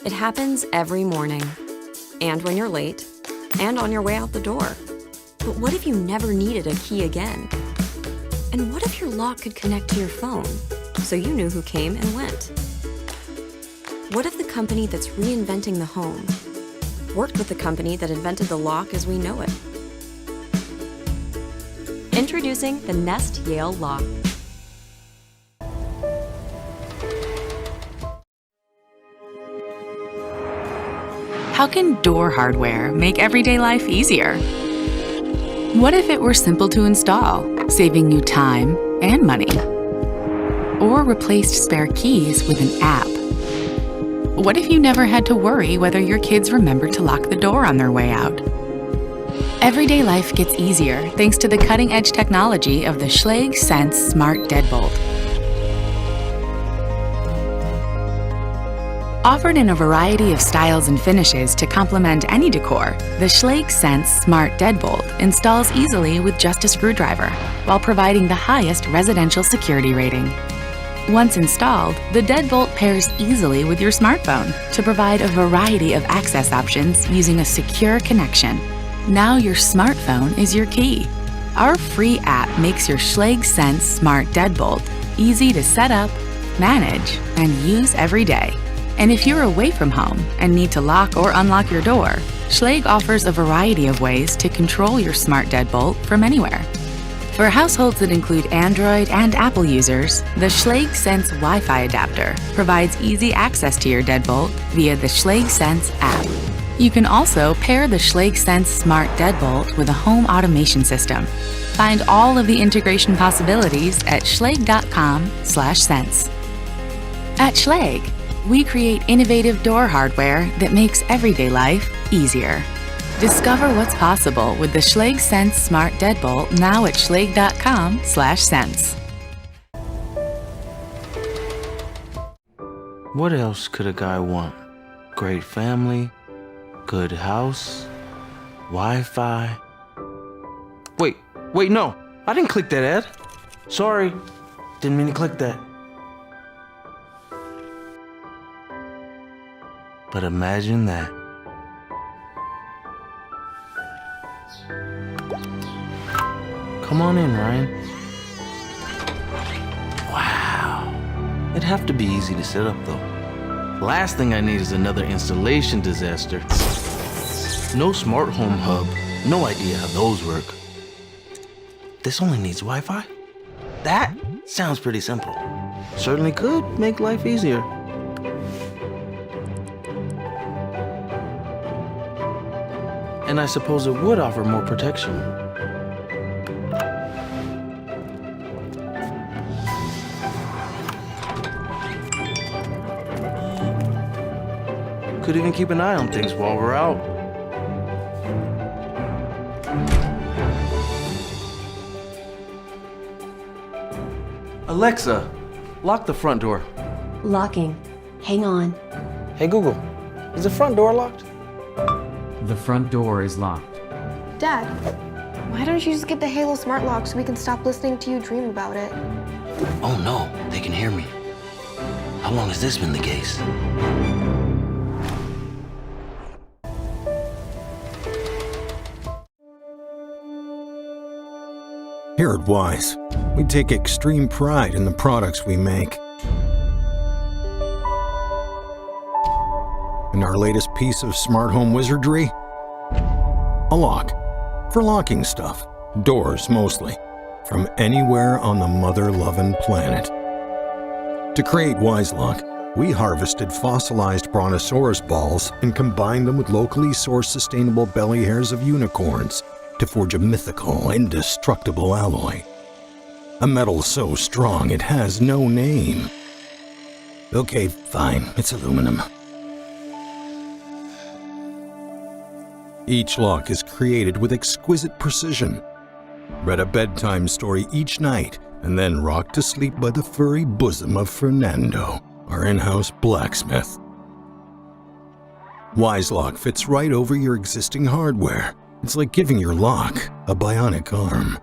It happens every morning, and when you're late, and on your way out the door. But what if you never needed a key again? And what if your lock could connect to your phone, so you knew who came and went? What if the company that's reinventing the home worked with the company that invented the lock as we know it? Introducing the Nest Yale Lock. How can door hardware make everyday life easier? What if it were simple to install, saving you time and money? Or replaced spare keys with an app? What if you never had to worry whether your kids remembered to lock the door on their way out? Everyday life gets easier thanks to the cutting-edge technology of the Schlage Sense Smart Deadbolt. Offered in a variety of styles and finishes to complement any decor, the Schlage Sense Smart Deadbolt installs easily with just a screwdriver, while providing the highest residential security rating. Once installed, the deadbolt pairs easily with your smartphone to provide a variety of access options using a secure connection. Now your smartphone is your key. Our free app makes your Schlage Sense Smart Deadbolt easy to set up, manage, and use every day. And if you're away from home and need to lock or unlock your door, Schlage offers a variety of ways to control your smart deadbolt from anywhere. For households that include Android and Apple users, the Schlage Sense Wi-Fi adapter provides easy access to your deadbolt via the Schlage Sense app. You can also pair the Schlage Sense Smart Deadbolt with a home automation system. Find all of the integration possibilities at schlage.com/sense. At Schlage, we create innovative door hardware that makes everyday life easier. Discover what's possible with the Schlage Sense Smart Deadbolt now at schlage.com/sense. What else could a guy want? Great family, good house, Wi-Fi. Wait, no, I didn't click that ad. Sorry, didn't mean to click that. But imagine that. Come on in, Ryan. Wow. It'd have to be easy to set up, though. Last thing I need is another installation disaster. No smart home hub. No idea how those work. This only needs Wi-Fi? That sounds pretty simple. Certainly could make life easier. And I suppose it would offer more protection. Could even keep an eye on things while we're out. Alexa, lock the front door. Locking. Hang on. Hey Google, is the front door locked? The front door is locked. Dad, why don't you just get the Halo smart lock so we can stop listening to you dream about it? Oh no, they can hear me. How long has this been the case? Here at Wise, we take extreme pride in the products we make. And our latest piece of smart home wizardry? A lock. For locking stuff. Doors, mostly. From anywhere on the mother-loving planet. To create Wise Lock, we harvested fossilized brontosaurus balls and combined them with locally sourced sustainable belly hairs of unicorns to forge a mythical, indestructible alloy. A metal so strong it has no name. Okay, fine, it's aluminum. Each lock is created with exquisite precision. Read a bedtime story each night, and then rocked to sleep by the furry bosom of Fernando, our in-house blacksmith. Wise Lock fits right over your existing hardware. It's like giving your lock a bionic arm.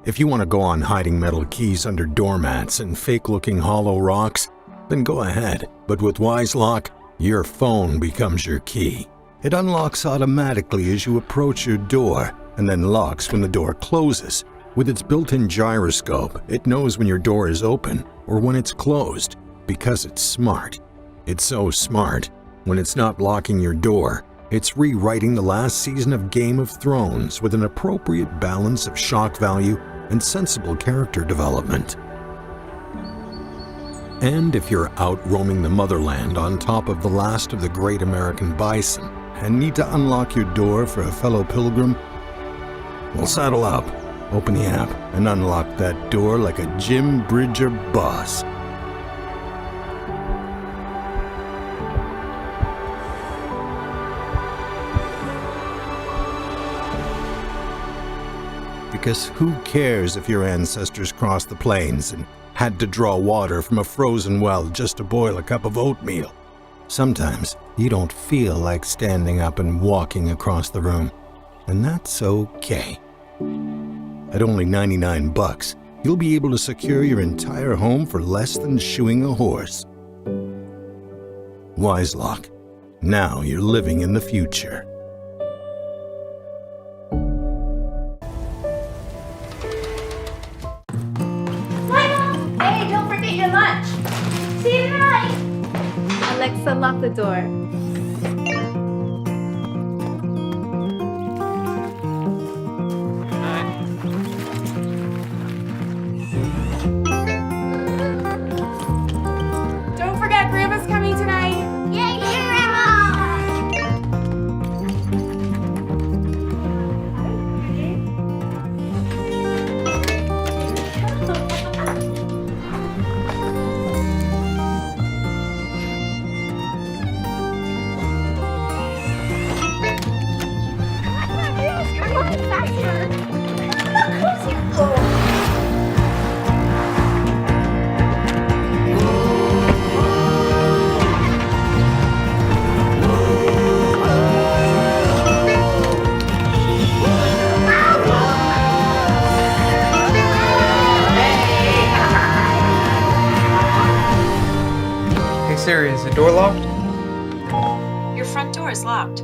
If you want to go on hiding metal keys under doormats and fake-looking hollow rocks, then go ahead. But with Wise Lock, Your phone becomes your key. It unlocks automatically as you approach your door and then locks when the door closes. With its built-in gyroscope, it knows when your door is open or when it's closed because it's smart. It's so smart, when it's not locking your door, it's rewriting the last season of Game of Thrones with an appropriate balance of shock value and sensible character development. And if you're out roaming the motherland on top of the last of the great American bison and need to unlock your door for a fellow pilgrim, well, saddle up, open the app, and unlock that door like a Jim Bridger boss. Because who cares if your ancestors crossed the plains and had to draw water from a frozen well just to boil a cup of oatmeal? Sometimes you don't feel like standing up and walking across the room, and that's okay. At only $99, you'll be able to secure your entire home for less than shoeing a horse. WiseLock. Now you're living in the future. Hey, don't forget your lunch. See you tonight. Alexa, lock the door. Don't forget, Grandma's coming tonight. Yay, Grandma! Hey Siri, is the door locked? Your front door is locked.